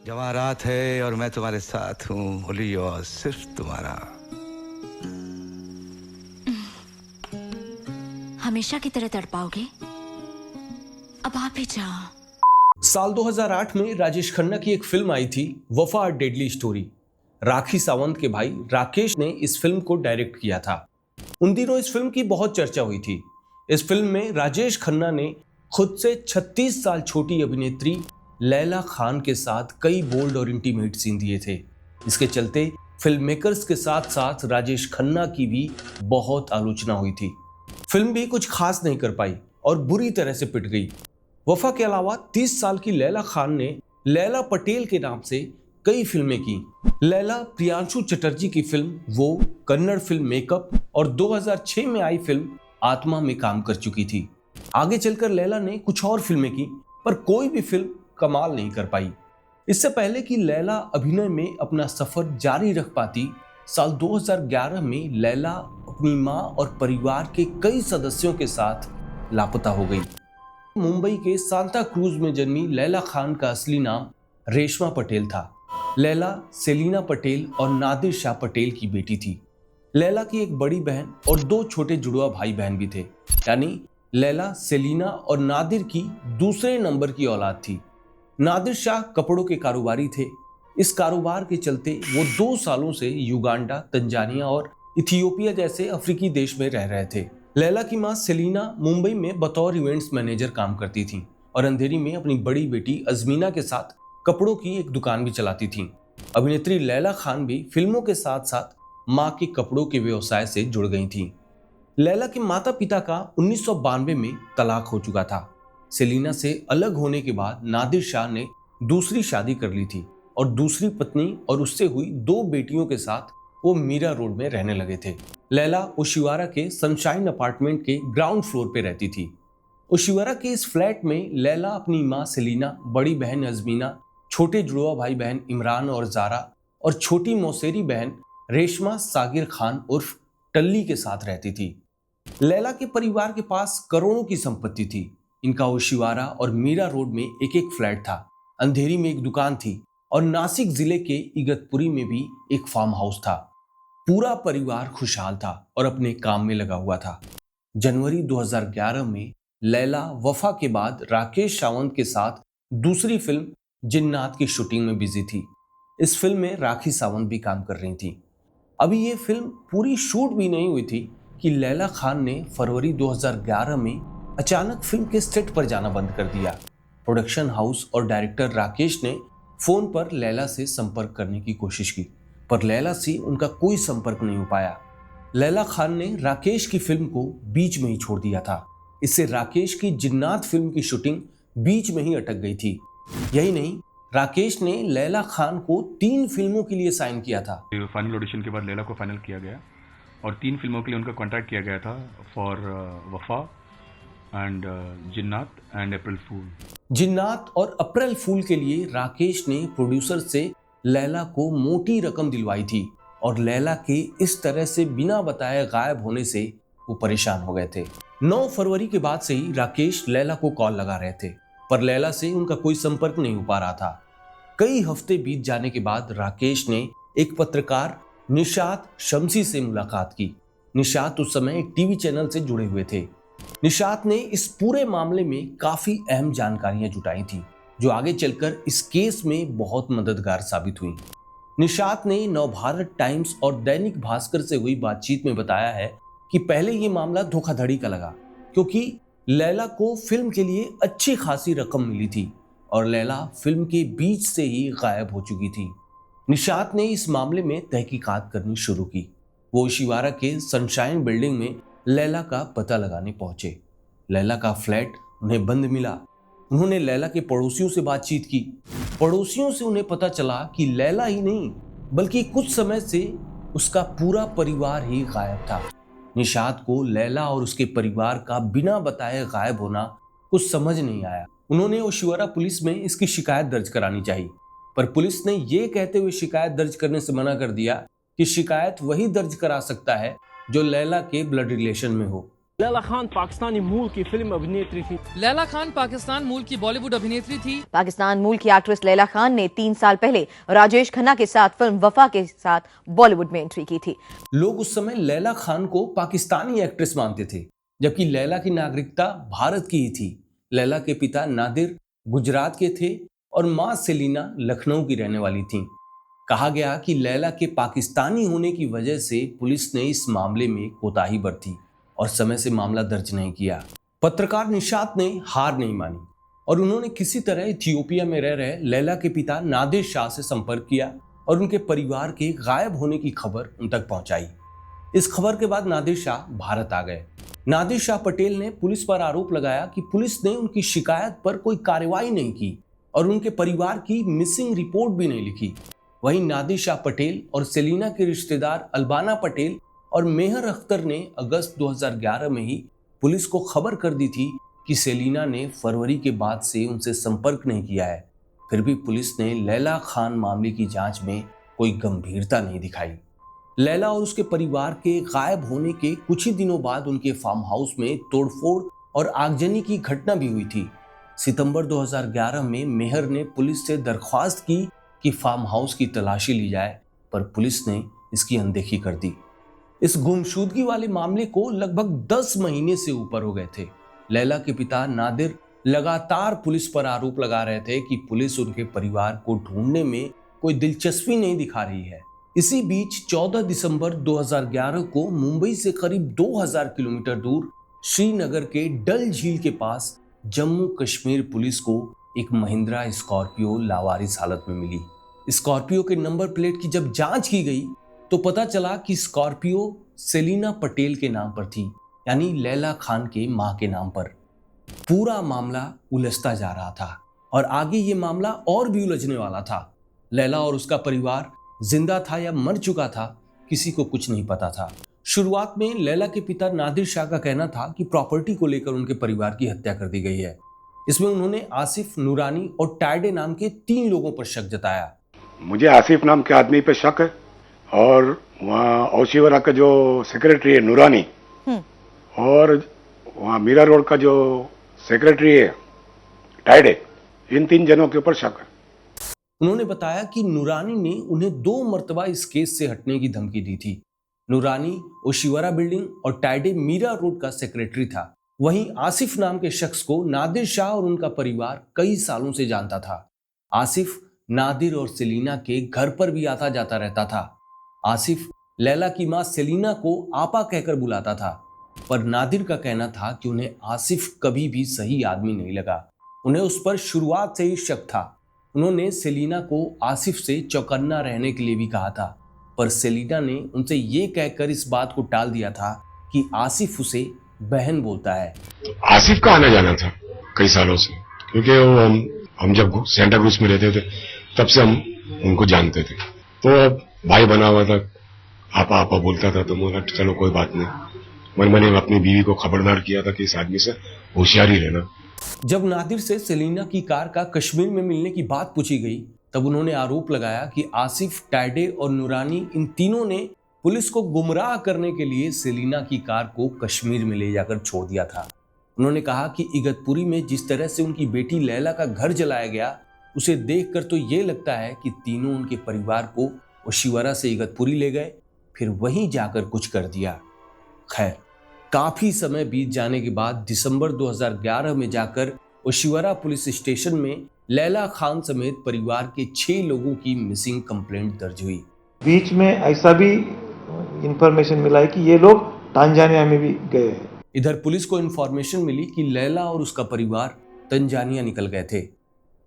जवां रात है और मैं तुम्हारे साथ हूँ, होली और सिर्फ तुम्हारा। हमेशा की तरह तड़पाओगे? अब आप ही जाओ। साल 2008 में राजेश खन्ना की एक फिल्म आई थी, वफा a deadly story. Rakhi Sawant के भाई राकेश ने इस फिल्म को डायरेक्ट किया था। उन दिनों इस फिल्म की बहुत चर्चा हुई थी। इस फिल्म में राजेश खन्ना ने खुद से 36 साल छोटी अभिनेत्री लैला खान के साथ कई बोल्ड और इंटीमेट सीन दिए थे। इसके चलते फिल्म मेकर्स के साथ साथ राजेश खन्ना की भी बहुत आलोचना हुई थी। फिल्म भी कुछ खास नहीं कर पाई और बुरी तरह से पिट गई। वफा के अलावा 30 साल की लैला खान ने लैला पटेल के नाम से कई फिल्में की। लैला प्रियांशु चटर्जी की फिल्म वो, कन्नड़ फिल्म मेकअप और 2006 में आई फिल्म आत्मा में काम कर चुकी थी। आगे चलकर लैला ने कुछ और फिल्में की, पर कोई भी फिल्म कमाल नहीं कर पाई। इससे पहले कि लैला अभिनय में अपना सफर जारी रख पाती, साल 2011 में लैला अपनी मां और परिवार के कई सदस्यों के साथ लापता हो गई। मुंबई के सांता क्रूज में जन्मी लैला खान का असली नाम रेशमा पटेल था। लैला सेलिना पटेल और नादिर शाह पटेल की बेटी थी। लैला की एक बड़ी बहन और दो छोटे जुड़वा भाई बहन भी थे, यानी लैला सेलिना और नादिर की दूसरे नंबर की औलाद थी। नादिर शाह कपड़ों के कारोबारी थे। इस कारोबार के चलते वो 2 सालों से युगांडा, तंजानिया और इथियोपिया जैसे अफ्रीकी देश में रह रहे थे। लैला की मां सेलिना मुंबई में बतौर इवेंट्स मैनेजर काम करती थी और अंधेरी में अपनी बड़ी बेटी अजमीना के साथ कपड़ों की एक दुकान भी चलाती थी। अभिनेत्री लैला खान भी फिल्मों के साथ साथ मां के कपड़ों के व्यवसाय से जुड़ गई थी। लैला के माता पिता का 1992 में तलाक हो चुका था। सेलिना से अलग होने के बाद नादिर शाह ने दूसरी शादी कर ली थी और दूसरी पत्नी और उससे हुई 2 बेटियों के साथ वो मीरा रोड में रहने लगे थे। लैला ओशिवारा के सनशाइन अपार्टमेंट के ग्राउंड फ्लोर पे रहती थी। ओशिवारा के इस फ्लैट में लैला अपनी मां सेलिना, बड़ी बहन अजमीना, छोटे जुड़वा भाई बहन इमरान और जारा और छोटी मौसेरी बहन रेशमा सागिर खान उर्फ टल्ली के साथ रहती थी। लैला के परिवार के पास करोड़ों की संपत्ति थी। इनका ओशिवारा और मीरा रोड में एक एक फ्लैट था, अंधेरी में एक दुकान थी और नासिक जिले के इगतपुरी में भी एक फार्म हाउस था। पूरा परिवार खुशहाल था और अपने काम में लगा हुआ था। जनवरी 2011 में लैला वफा के बाद राकेश सावंत के साथ दूसरी फिल्म जिन्नात की शूटिंग में बिजी थी। इस फिल्म में राखी सावंत भी काम कर रही थी। अभी ये फिल्म पूरी शूट भी नहीं हुई थी कि लैला खान ने फरवरी 2011 में अचानक फिल्म के सेट पर जाना बंद कर दिया। प्रोडक्शन हाउस और डायरेक्टर राकेश ने फोन पर लैला से संपर्क करने की कोशिश की, पर लैला से उनका कोई संपर्क नहीं हो पाया। लैला खान ने राकेश की फिल्म को बीच में ही छोड़ दिया था। इससे राकेश की जिन्नात फिल्म की शूटिंग बीच में ही अटक गई थी। यही नहीं, राकेश ने लैला खान को 3 फिल्मों के लिए साइन किया था। फाइनल ऑडिशन के बाद लैला को फाइनल किया गया और 3 फिल्मों के लिए उनका कॉन्ट्रैक्ट किया गया था, फॉर वफा एंड जिन्नात एंड अप्रैल फूल। जिन्नात और अप्रैल फूल के लिए राकेश ने प्रोड्यूसर से लैला को मोटी रकम दिलवाई थी और लैला के इस तरह से बिना बताए गायब होने से वो परेशान हो गए थे। 9 फरवरी के बाद से ही राकेश लैला को कॉल लगा रहे थे, पर लैला से उनका कोई संपर्क नहीं हो पा रहा था। कई हफ्ते बीत जाने के बाद राकेश ने एक पत्रकार निशात शम्सी से मुलाकात की। निशात उस समय एक टीवी चैनल से जुड़े हुए थे। निशात ने इस पूरे मामले में काफी अहम जानकारियां जुटाई थी, जो आगे चलकर इस केस में बहुत मददगार साबित हुई। निशात ने नवभारत टाइम्स और दैनिक भास्कर से हुई बातचीत में बताया है कि पहले ये मामला धोखाधड़ी का लगा, क्योंकि लैला को फिल्म के लिए अच्छी खासी रकम मिली थी और लैला फिल्म के बीच से ही गायब हो चुकी थी। निशात ने इस मामले में तहकीकात करनी शुरू की। वो ओशिवारा के सनशाइन बिल्डिंग में लैला का पता लगाने पहुंचे। लैला का फ्लैट उन्हें बंद मिला। उन्होंने लैला के पड़ोसियों से बातचीत की। पड़ोसियों से उन्हें पता चला कि लैला ही नहीं, बल्कि कुछ समय से उसका पूरा परिवार ही गायब था। निशात को लैला और उसके परिवार का बिना बताए गायब होना कुछ समझ नहीं आया। उन्होंने ओशिवारा पुलिस में इसकी शिकायत दर्ज करानी चाहिए, पर पुलिस ने यह कहते हुए शिकायत दर्ज करने से मना कर दिया कि शिकायत वही दर्ज करा सकता है जो लैला के ब्लड रिलेशन में हो। लैला खान पाकिस्तानी मूल की फिल्म अभिनेत्री थी। लैला खान पाकिस्तान मूल की बॉलीवुड अभिनेत्री थी। पाकिस्तान मूल की एक्ट्रेस लैला खान ने 3 साल पहले राजेश खन्ना के साथ फिल्म वफा के साथ बॉलीवुड में एंट्री की थी। लोग उस समय लैला खान को पाकिस्तानी एक्ट्रेस मानते थे, जबकि लैला की नागरिकता भारत की ही थी। लैला के पिता नादिर गुजरात के थे और मां सेलिना लखनऊ की रहने वाली थीं। कहा गया कि लैला के पाकिस्तानी होने की वजह से पुलिस ने इस मामले में कोताही बरती और समय से मामला दर्ज नहीं किया। पत्रकार निशात ने हार नहीं मानी और उन्होंने किसी तरह इथियोपिया में रह रहे लैला के पिता नादिर शाह से संपर्क किया और उनके परिवार के गायब होने की खबर उन तक पहुंचाई। इस खबर के बाद नादिर शाह भारत आ गए। नादिर शाह पटेल ने पुलिस पर आरोप लगाया कि पुलिस ने उनकी शिकायत पर कोई कार्रवाई नहीं की और उनके परिवार की मिसिंग रिपोर्ट भी नहीं लिखी। वहीं नादिर शाह पटेल और सेलिना के रिश्तेदार अल्बाना पटेल और मेहर अख्तर ने अगस्त 2011 में ही पुलिस को खबर कर दी थी कि सेलिना ने फरवरी के बाद से उनसे संपर्क नहीं किया है। फिर भी पुलिस ने लैला खान मामले की जांच में कोई गंभीरता नहीं दिखाई। लैला और उसके परिवार के गायब होने के कुछ ही दिनों बाद उनके फार्म हाउस में तोड़फोड़ और आगजनी की घटना भी हुई थी। सितंबर 2011 में मेहर ने पुलिस से दरख्वास्त की कि फार्म हाउस की तलाशी ली जाए, पर पुलिस ने इसकी अनदेखी कर दी। इस गुमशुदगी वाले मामले को लगभग 10 महीने से ऊपर हो गए थे। लैला के पिता नादिर लगातार पुलिस पर आरोप लगा रहे थे कि पुलिस उनके परिवार को ढूंढने में कोई दिलचस्पी नहीं दिखा रही है। इसी बीच 14 दिसंबर 2011 को मुंबई से करीब 2000 किलोमीटर दूर श्रीनगर के डल झील के पास जम्मू कश्मीर पुलिस को एक महिंद्रा स्कॉर्पियो लावारिस हालत में मिली। स्कॉर्पियो के नंबर प्लेट की जब जांच की गई तो पता चला कि स्कॉर्पियो सेलिना पटेल के नाम पर थी, यानी लैला खान के मां के नाम पर। पूरा मामला उलझता जा रहा था और आगे ये मामला और भी उलझने वाला था। लैला और उसका परिवार जिंदा था या मर चुका था, किसी को कुछ नहीं पता था। शुरुआत में लैला के पिता नादिर शाह का कहना था कि प्रॉपर्टी को लेकर उनके परिवार की हत्या कर दी गई है। इसमें उन्होंने आसिफ, नूरानी और टाइडे नाम के 3 लोगों पर शक जताया। मुझे आसिफ नाम के आदमी पे शक है और वहाँ ओशिवरा का जो सेक्रेटरी है नूरानी और वहाँ मीरा रोड का जो सेक्रेटरी है टाइडे, इन 3 जनों के ऊपर शक है। उन्होंने बताया कि नूरानी ने उन्हें 2 मर्तबा इस केस से हटने की धमकी दी थी। नूरानी ओशिवरा बिल्डिंग और टाइडे मीरा रोड का सेक्रेटरी था। वहीं आसिफ नाम के शख्स को नादिर शाह और उनका परिवार कई सालों से जानता था। आसिफ नादिर और सेलिना के घर पर भी आता जाता रहता था। आसिफ लैला की मां सेलिना को आपा कहकर बुलाता था, पर नादिर का कहना था कि उन्हें आसिफ कभी भी सही आदमी नहीं लगा। उन्हें उस पर शुरुआत से ही शक था। उन्होंने सेलिना को आसिफ से चौकन्ना रहने के लिए भी कहा था, पर सेलिना ने उनसे ये कहकर इस बात को टाल दिया था कि आसिफ उसे बहन बोलता है। आसिफ का आना जाना था कई सालों से, क्योंकि वो हम जब सेंटा क्रूज में रहते थे तब से हम उनको जानते थे, तो भाई बना हुआ था, आपा आपा बोलता था। तो बोला चलो कोई बात नहीं। मैंने अपनी बीवी को खबरदार किया था कि इस आदमी से होशियारी रहना। जब नादिर से सेलिना की कार का कश्मीर में मिलने की बात पूछी गई, तब उन्होंने आरोप लगाया कि आसिफ, टाइडे और नूरानी, इन तीनों ने पुलिस को गुमराह करने के लिए सेलिना की कार को कश्मीर में ले जाकर छोड़ दिया था। उन्होंने कहा कि इगतपुरी में जिस तरह से उनकी बेटी लैला का घर जलाया गया, उसे देखकर तो ये लगता है कि तीनों उनके परिवार को ओशिवरा से इगतपुरी ले गए, फिर वहीं जाकर कुछ कर दिया। खैर, काफी समय बीत जाने के बाद दिसंबर 2011 में जाकर ओशिवरा पुलिस स्टेशन में लैला खान समेत परिवार के 6 लोगों की मिसिंग कंप्लेंट दर्ज हुई। बीच में ऐसा भी इंफॉर्मेशन मिला है कि ये लोग तंजानिया में भी गए हैं। इधर पुलिस को इंफॉर्मेशन मिली कि लैला और उसका परिवार तंजानिया निकल गए थे।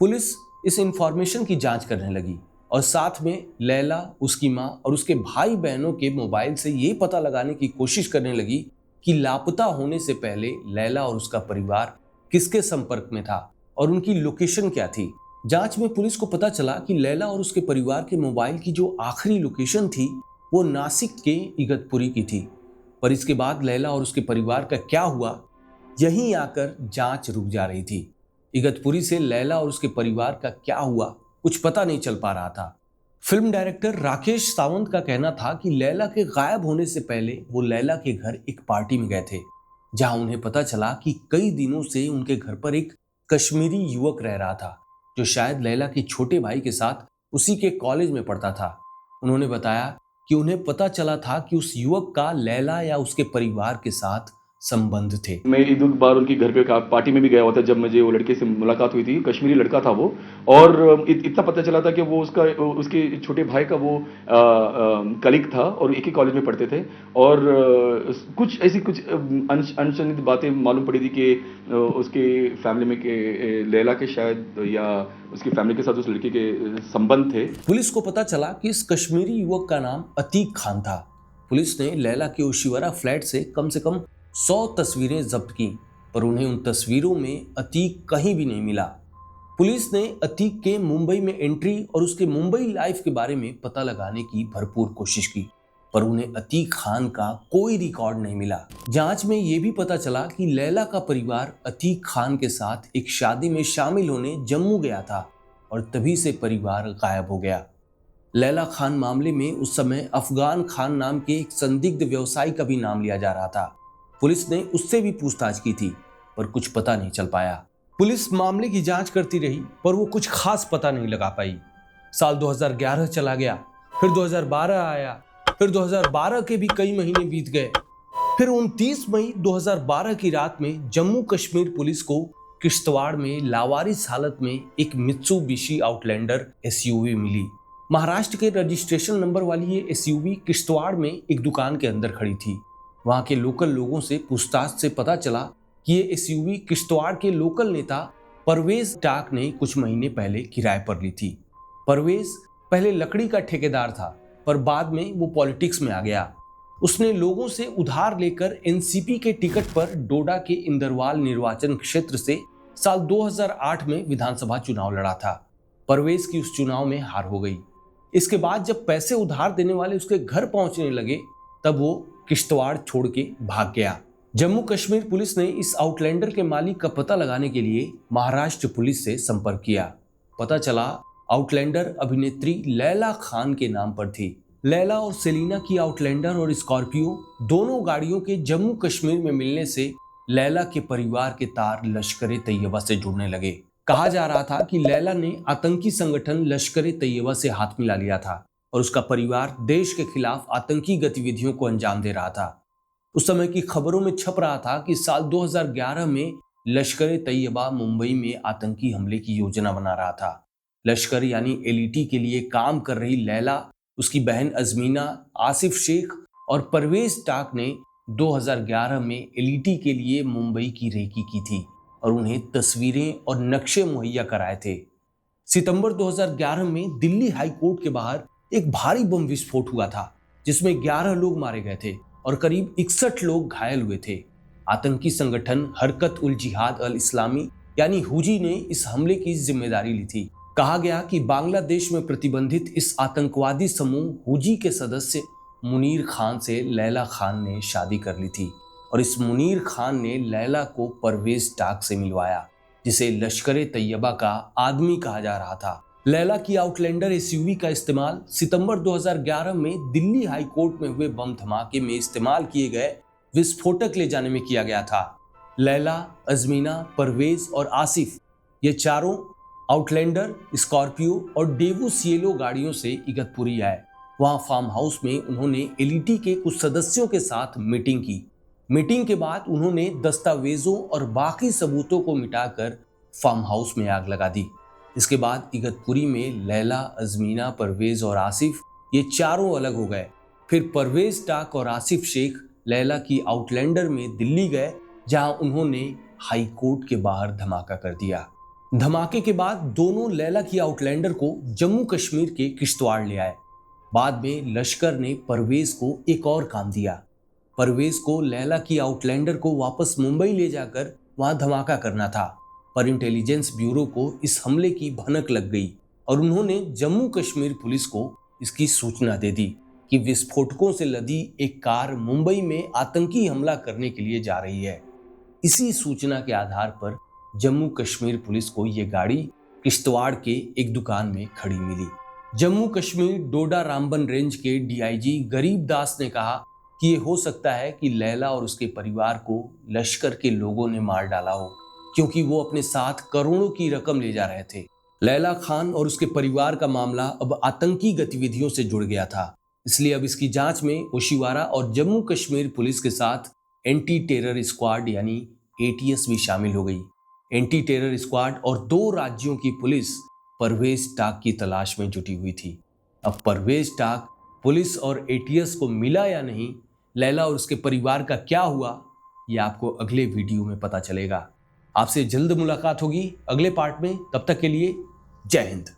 पुलिस इस इंफॉर्मेशन की जांच करने लगी और साथ में लैला, उसकी मां और उसके भाई बहनों के मोबाइल से ये पता लगाने की कोशिश करने लगी कि लापता होने से पहले लैला और उसका परिवार किसके संपर्क में था और उनकी लोकेशन क्या थी। जांच में पुलिस को पता चला कि लैला और उसके परिवार के मोबाइल की जो आखिरी लोकेशन थी वो नासिक के इगतपुरी की थी। पर इसके बाद लैला और उसके परिवार का क्या हुआ, यहीं आकर जांच रुक जा रही थी। इगतपुरी से लैला और उसके परिवार का क्या हुआ कुछ पता नहीं चल पा रहा था। फिल्म डायरेक्टर राकेश सावंत का कहना था कि लैला के गायब होने से पहले वो लैला के घर एक पार्टी में गए थे जहां उन्हें पता चला कि कई दिनों से उनके घर पर एक कश्मीरी युवक रह रहा था जो शायद लैला के छोटे भाई के साथ उसी के कॉलेज में पढ़ता था। उन्होंने बताया कि उन्हें पता चला था कि उस युवक का लैला या उसके परिवार के साथ संबंध थे। मैं एक बार उनके घर पे पार्टी में भी गया हुआ था जब मुझे वो लड़के से मुलाकात हुई थी। कश्मीरी लड़का था वो, और इतना पता चला था कि वो उसके छोटे भाई का वो कलीग था और एक ही कॉलेज में पढ़ते थे। और कुछ ऐसी कुछ अनसुनी बातें मालूम पड़ी थी कि उसके फैमिली में के लैला के शायद या उसकी फैमिली के साथ उस लड़के के संबंध थे। पुलिस को पता चला कि इस कश्मीरी युवक का नाम अतीक खान था। पुलिस ने लैला के ओशिवरा फ्लैट से कम 100 तस्वीरें जब्त की, पर उन्हें उन तस्वीरों में अतीक कहीं भी नहीं मिला। पुलिस ने अतीक के मुंबई में एंट्री और उसके मुंबई लाइफ के बारे में पता लगाने की भरपूर कोशिश की, पर उन्हें अतीक खान का कोई रिकॉर्ड नहीं मिला। जांच में यह भी पता चला कि लैला का परिवार अतीक खान के साथ एक शादी में शामिल होने जम्मू गया था और तभी से परिवार गायब हो गया। लैला खान मामले में उस समय अफगान खान नाम के एक संदिग्ध व्यवसायी का भी नाम लिया जा रहा था। पुलिस ने उससे भी पूछताछ की थी, पर कुछ पता नहीं चल पाया। पुलिस मामले की जांच करती रही, पर वो कुछ खास पता नहीं लगा पाई। साल 2011 चला गया, फिर 2012 आया, फिर 2012 के भी कई महीने बीत गए। फिर 29 मई 2012 की रात में जम्मू कश्मीर पुलिस को किश्तवाड़ में लावारिस हालत में एक मित्सुबिशी आउटलैंडर एसयूवी मिली। महाराष्ट्र के रजिस्ट्रेशन नंबर वाली ये एसयूवी किश्तवाड़ में एक दुकान के अंदर खड़ी थी। वहां के लोकल लोगों से पूछताछ से पता चला कि ये एसयूवी किश्तवाड़ के लोकल नेता परवेज टाक ने कुछ महीने पहले किराए पर ली थी। परवेज पहले लकड़ी का ठेकेदार था, पर बाद में वो पॉलिटिक्स में आ गया। उसने लोगों से उधार लेकर एनसीपी के टिकट पर डोडा के इंदरवाल निर्वाचन क्षेत्र से साल 2008 में विधानसभा चुनाव लड़ा था। परवेज की उस चुनाव में हार हो गई। इसके बाद जब पैसे उधार देने वाले उसके घर पहुंचने लगे, तब वो किश्तवाड़ छोड़ के भाग गया। जम्मू कश्मीर पुलिस ने इस आउटलैंडर के मालिक का पता लगाने के लिए महाराष्ट्र पुलिस से संपर्क किया। पता चला आउटलैंडर अभिनेत्री लैला खान के नाम पर थी। लैला और सेलिना की आउटलैंडर और स्कॉर्पियो दोनों गाड़ियों के जम्मू कश्मीर में मिलने से लैला के परिवार के तार लश्कर ए तैयबा से जुड़ने लगे। कहा जा रहा था कि लैला ने आतंकी संगठन लश्कर ए तैयबा से हाथ मिला लिया था और उसका परिवार देश के खिलाफ आतंकी गतिविधियों को अंजाम दे रहा था। उस समय की खबरों में छप रहा था कि साल 2011 में लश्कर ए तैयबा मुंबई में आतंकी हमले की योजना बना रहा था। लश्कर यानी एलईटी के लिए काम कर रही लैला, उसकी बहन अजमीना, आसिफ शेख और परवेज टाक ने 2011 में एलईटी के लिए मुंबई की रेकी की थी और उन्हें तस्वीरें और नक्शे मुहैया कराए थे। सितंबर 2011 में दिल्ली हाई कोर्ट के बाहर एक भारी बम विस्फोट हुआ था, जिसमें 11 लोग मारे गए थे और करीब 61 लोग घायल हुए थे। आतंकी संगठन हरकत उल जिहाद अल इस्लामी यानी हुजी ने इस हमले की जिम्मेदारी ली थी। कहा गया कि बांग्लादेश में प्रतिबंधित इस आतंकवादी समूह हुजी के सदस्य मुनीर खान से लैला खान ने शादी कर ली थी और इस मुनीर खान ने लैला को परवेज टाक से मिलवाया, जिसे लश्कर ए तैयबा का आदमी कहा जा रहा था। लैला की आउटलैंडर एसयूवी का इस्तेमाल सितंबर 2011 में दिल्ली हाई कोर्ट में हुए बम धमाके में इस्तेमाल किए गए विस्फोटक ले जाने में किया गया था। लैला, अजमीना, परवेज और आसिफ ये चारों आउटलैंडर, स्कॉर्पियो और डेवू सिएलो गाड़ियों से इगतपुरी आए। वहां फार्म हाउस में उन्होंने एलईटी के कुछ सदस्यों के साथ मीटिंग की। मीटिंग के बाद उन्होंने दस्तावेजों और बाकी सबूतों को मिटाकर फार्म हाउस में आग लगा दी। इसके बाद इगतपुरी में लैला, अजमीना, परवेज और आसिफ ये चारों अलग हो गए। फिर परवेज टाक और आसिफ शेख लैला की आउटलैंडर में दिल्ली गए, जहां उन्होंने हाई कोर्ट के बाहर धमाका कर दिया। धमाके के बाद दोनों लैला की आउटलैंडर को जम्मू कश्मीर के किश्तवाड़ ले आए। बाद में लश्कर ने परवेज को एक और काम दिया। परवेज को लैला की आउटलैंडर को वापस मुंबई ले जाकर वहां धमाका करना था, पर इंटेलिजेंस ब्यूरो को इस हमले की भनक लग गई और उन्होंने जम्मू कश्मीर पुलिस को इसकी सूचना दे दी कि विस्फोटकों से लदी एक कार मुंबई में आतंकी हमला करने के लिए जा रही है। इसी सूचना के आधार पर जम्मू कश्मीर पुलिस को ये गाड़ी किश्तवाड़ के एक दुकान में खड़ी मिली। जम्मू कश्मीर डोडा रामबन रेंज के डीआईजी गरीब दास ने कहा कि ये हो सकता है कि लैला और उसके परिवार को लश्कर के लोगों ने मार डाला हो, क्योंकि वो अपने साथ करोड़ों की रकम ले जा रहे थे। लैला खान और उसके परिवार का मामला अब आतंकी गतिविधियों से जुड़ गया था, इसलिए अब इसकी जांच में ओशिवारा और जम्मू कश्मीर पुलिस के साथ एंटी टेरर स्क्वाड यानी ATS भी शामिल हो गई। एंटी टेरर स्क्वाड और 2 राज्यों की पुलिस परवेज टाक की तलाश में जुटी हुई थी। अब परवेज टाक पुलिस और ATS को मिला या नहीं, लैला और उसके परिवार का क्या हुआ, ये आपको अगले वीडियो में पता चलेगा। आपसे जल्द मुलाकात होगी अगले पार्ट में। तब तक के लिए जय हिंद।